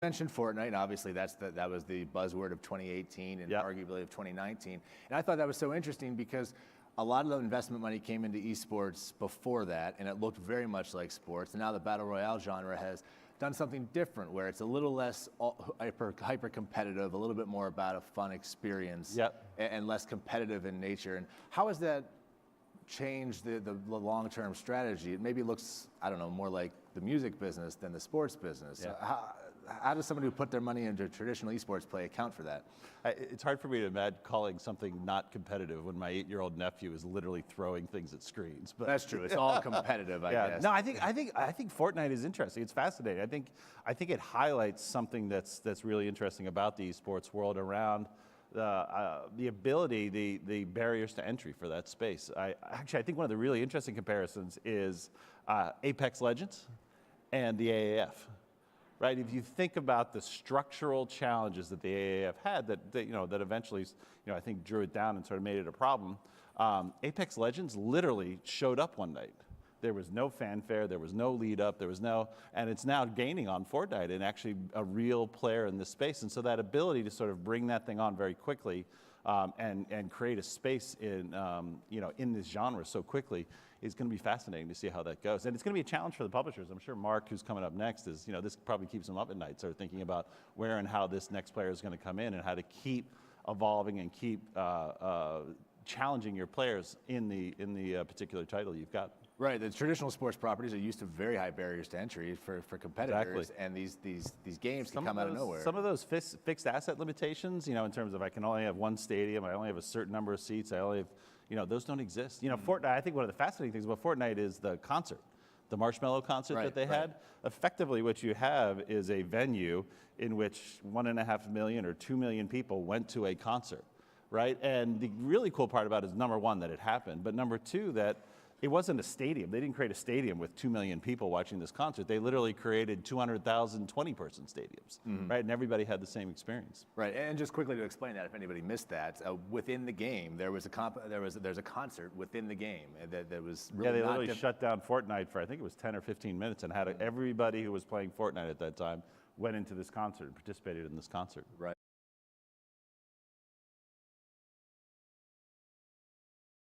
Mentioned Fortnite, and obviously that was the buzzword of 2018 and Yep. arguably of 2019. And I thought that was so interesting because a lot of the investment money came into esports before that, and it looked very much like sports. And now the battle royale genre has done something different, where it's a little less hyper competitive, a little bit more about a fun experience, Yep. and less competitive in nature. And how has that changed the long-term strategy? It maybe looks, I don't know, more like the music business than the sports business. Yeah. How does somebody who put their money into traditional esports play account for that? It's hard for me to imagine calling something not competitive when my 8-year-old nephew is literally throwing things at screens. But that's true. It's all competitive, I guess. No, I think Fortnite is interesting. It's fascinating. I think it highlights something that's really interesting about the esports world around the ability, the barriers to entry for that space. I think one of the really interesting comparisons is Apex Legends and the AAF. Right, if you think about the structural challenges that the AAF had, that eventually, I think drew it down and sort of made it a problem. Apex Legends literally showed up one night. There was no fanfare, there was no lead up, and it's now gaining on Fortnite and actually a real player in this space. And so that ability to sort of bring that thing on very quickly and create a space in this genre so quickly is going to be fascinating to see how that goes. And it's going to be a challenge for the publishers. I'm sure Mark, who's coming up next, this probably keeps him up at night, sort of thinking about where and how this next player is going to come in and how to keep evolving and keep challenging your players in the particular title you've got. Right, the traditional sports properties are used to very high barriers to entry for competitors, and these games can come out of nowhere. Some of those fixed asset limitations, in terms of I can only have one stadium, I only have a certain number of seats, I only have, those don't exist. Fortnite, I think one of the fascinating things about Fortnite is the concert, the Marshmallow concert that they had. Effectively, what you have is a venue in which 1.5 million or 2 million people went to a concert, right? And the really cool part about it is, number one, that it happened, but number two, that it wasn't a stadium. They didn't create a stadium with 2 million people watching this concert. They literally created 200,000 20-person stadiums, right? And everybody had the same experience. Right, and just quickly to explain that, if anybody missed that, within the game, there's a concert within the game that was really they literally shut down Fortnite for, I think it was 10 or 15 minutes, and had everybody who was playing Fortnite at that time went into this concert and participated in this concert. Right.